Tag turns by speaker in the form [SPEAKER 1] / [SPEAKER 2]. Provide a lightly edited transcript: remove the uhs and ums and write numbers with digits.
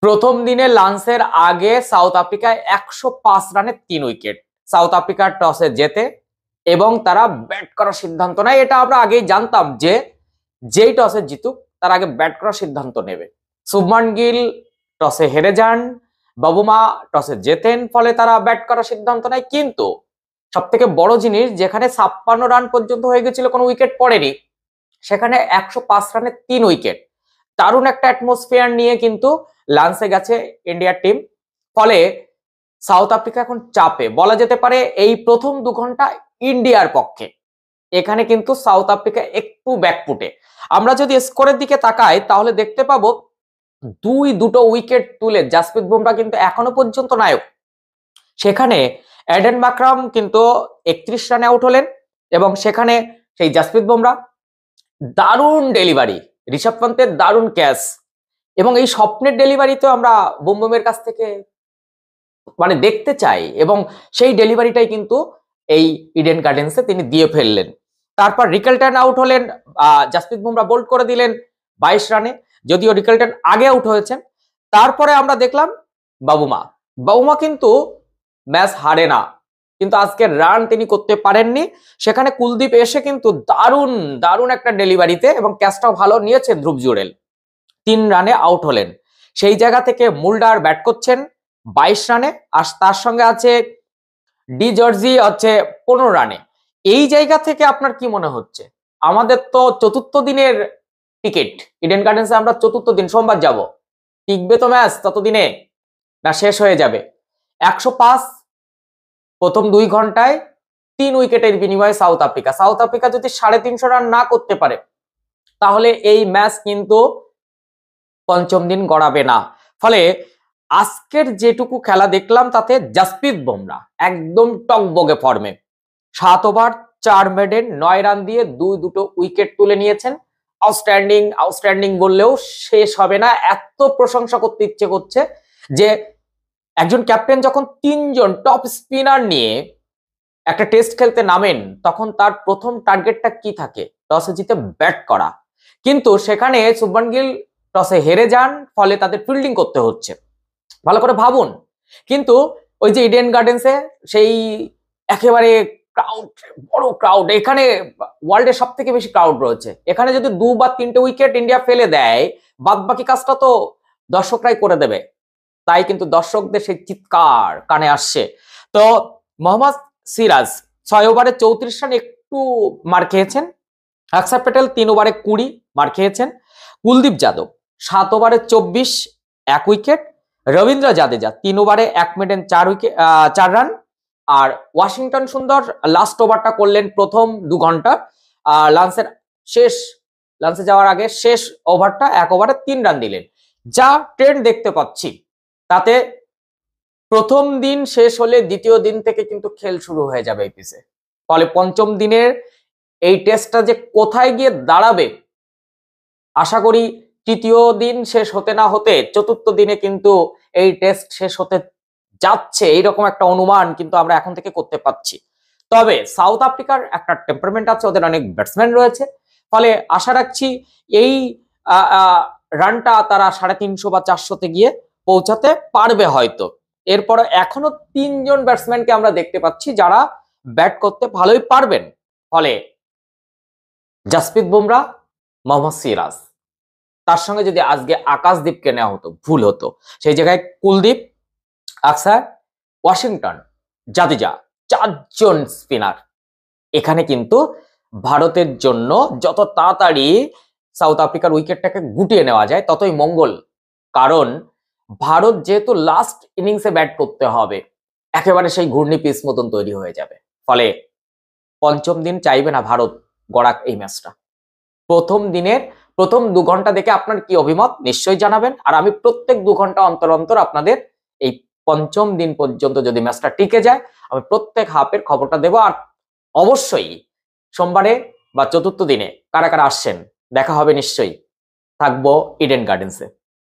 [SPEAKER 1] প্রথম দিনে লাঞ্চের আগে সাউথ আফ্রিকায় 105 রানে 3 উইকেট। সাউথ আফ্রিকার টসে জেতে এবং তারা ব্যাট করার সিদ্ধান্ত নেয়। এটা আমরা আগেই জানতাম যে যেই টসে জিতুক তার আগে ব্যাট করার সিদ্ধান্ত নেবে। শুভমান গিল টসে হেরে যান, বাবুমা টসে জেতেন, ফলে তারা ব্যাট করার সিদ্ধান্ত নেয়। কিন্তু সব থেকে বড় জিনিস, যেখানে 56 রান পর্যন্ত হয়ে গেছিল, কোনো উইকেট পড়েনি, সেখানে 105 রানে 3 উইকেট। দারুণ একটা অ্যাটমসফিয়ার নিয়ে কিন্তু লাঞ্চে গেছে ইন্ডিয়ার টিম। ফলে সাউথ আফ্রিকা এখন চাপে, বলা যেতে পারে এই প্রথম 2 ঘন্টা ইন্ডিয়ার পক্ষে। এখানে কিন্তু সাউথ আফ্রিকা একটু ব্যাকফুটে। আমরা যদি স্কোরের দিকে তাকাই তাহলে দেখতে পাবো দুটো উইকেট তুলে জাসপ্রীত বুমরা কিন্তু এখনো পর্যন্ত নায়ক। সেখানে এডেন মাকরাম কিন্তু 31 রানে আউট হলেন এবং সেখানে সেই জাসপ্রীত বুমরা দারুণ ডেলিভারি, ঋষভ পন্তের দারুণ ক্যাচ, এবং এই স্বপ্নের ডেলিভারিতে আমরা বুমবুমের কাছ থেকে মানে দেখতে চাই, এবং সেই ডেলিভারিটাই কিন্তু এই ইডেন গার্ডেন্সে তিনি দিয়ে ফেললেন। তারপর রিকেলটন আউট হলেন, জাসপ্রীত বুমরা বোল্ড করে দিলেন 22 রানে, যদিও রিকেলটন আগে আউট হয়েছেন। তারপরে আমরা দেখলাম বাবুমা কিন্তু ম্যাচ হারে না, কিন্তু আজকে রান তিনি করতে পারেননি। সেখানে কুলদীপ এসে কিন্তু দারুণ একটা ডেলিভারিতে, এবং ক্যাচটাও ভালো নিয়েছে ধ্রুব জুরেল, 3 রানে আউট হলেন। সেই জায়গা থেকে মুল্ডার ব্যাট করছেন 22 রানে, আর তার সঙ্গে আছে ডি জর্জি হচ্ছে 15 রানে। এই জায়গা থেকে আপনার কি মনে হচ্ছে? আমাদের তো 4র্থ দিনের টিকিট ইডেন গার্ডেন্সে, আমরা 4র্থ দিন সোমবার যাব, টিকবে তো ম্যাচ ততদিনে, না শেষ হয়ে যাবে? 105 প্রথম 2 ঘন্টায় 3 উইকেটের বিনিময়ে সাউথ আফ্রিকা যদি 350 রান না করতে পারে তাহলে এই ম্যাচ কিন্তু পঞ্চম দিন গড়াবে না। ফলে আজকের যেটুকু খেলা দেখলাম তাতে জাসপ্রীত বুমরা একদম টকবগে ফর্মে, 7 ওভার 4 মেডেন 9 রান দিয়ে দুটো উইকেট তুলে নিয়েছেন। আউটস্ট্যান্ডিং বললেও শেষ হবে না, এত প্রশংসা করতে ইচ্ছে করছে যে একজন ক্যাপ্টেন যখন 3 জন টপ স্পিনার নিয়ে একটা টেস্ট খেলতে নামেন তখন তার প্রথম টার্গেটটা কি থাকে? টসে জিতে ব্যাট করা। কিন্তু সেখানে শুভমান গিল টসে হেরে যান, ফলে তাদের ফিল্ডিং করতে হচ্ছে। ভালো করে ভাবুন, কিন্তু ওই যে ইডেন গার্ডেন্সে সেই একেবারে বড় ক্রাউড, এখানে ওয়ার্ল্ডের সব থেকে বেশি ক্রাউড রয়েছে। এখানে যদি 2 বা 3টে উইকেট ইন্ডিয়া ফেলে দেয়, বাদ বাকি কাজটা তো দর্শকরাই করে দেবে। তাই কিন্তু দর্শকদের সেই চিৎকার কানে আসছে। তো মোহাম্মদ সিরাজ 6 ওভারে 34 রান একটু মার খেয়েছেন। অক্ষর প্যাটেল 3 ওভারে 20 মার খেয়েছেন। কুলদীপ যাদব 7 ওভারে 24 1 উইকেট। রবীন্দ্র জাদেজা 3 ওভারে 1 মেডেন 4 রান। আর ওয়াশিংটন সুন্দর লাস্ট ওভারটা করলেন প্রথম 2 ঘন্টা, লাঞ্চে যাওয়ার আগে শেষ ওভারটা 1 ওভারে 3 রান দিলেন। যা ট্রেন্ড দেখতে পাচ্ছি তাতে প্রথম দিন শেষ হলে দ্বিতীয় দিন থেকে কিন্তু খেল শুরু হয়ে যাবে এই পিচে। ফলে পঞ্চম দিনের এই টেস্টটা যে কোথায় গিয়ে দাঁড়াবে, আশা করি তৃতীয় দিন শেষ হতে না হতে 4র্থ দিনে কিন্তু এই টেস্ট শেষ হতে যাচ্ছে, এইরকম একটা অনুমান কিন্তু আমরা এখন থেকে করতে পারছি। তবে সাউথ আফ্রিকার একটা টেম্পারমেন্ট আছে, ওদের অনেক ব্যাটসম্যান রয়েছে, ফলে আশা রাখছি এই রানটা তারা 350 বা 400-তে গিয়ে পৌঁছাতে পারবে হয়তো। এরপর এখনো 3 জন ব্যাটসম্যানকে আমরা দেখতে পাচ্ছি যারা ব্যাট করতে ভালোই পারবেন। ফলে জাসপ্রীত বুমরা, মোহাম্মদ সিরাজ, তার সঙ্গে যদি আজকে আকাশদীপকে নেওয়া হতো ভুল হতো। সেই জায়গায় কুলদীপ, আকসার, ওয়াশিংটন, জাদেজা, 4 জন স্পিনার। এখানে কিন্তু ভারতের জন্য যত তাড়াতাড়ি সাউথ আফ্রিকার উইকেটটাকে গুটিয়ে নেওয়া যায় ততই মঙ্গল। কারণ ভারত যেহেতু লাস্ট ইনিংসে ব্যাট করতে হবে, একেবারে সেই ঘূর্ণি পিচ মতন তৈরি হয়ে যাবে। ফলে পঞ্চম দিন চাইবে না ভারত গড়াক এই ম্যাচটা। প্রথম দিনের প্রথম 2 ঘন্টা দেখে আপনার কি অভিমত নিশ্চয়ই জানাবেন। আর আমি প্রত্যেক 2 ঘন্টা অন্তর আপনাদের এই পঞ্চম দিন পর্যন্ত যদি ম্যাচটা টিকে যায় আমি প্রত্যেক হাফের খবরটা দেব। আর অবশ্যই সোমবারে বা 4র্থ দিনে কারা কারা আসছেন দেখা হবে নিশ্চয়ই। থাকবো ইডেন গার্ডেন্সে।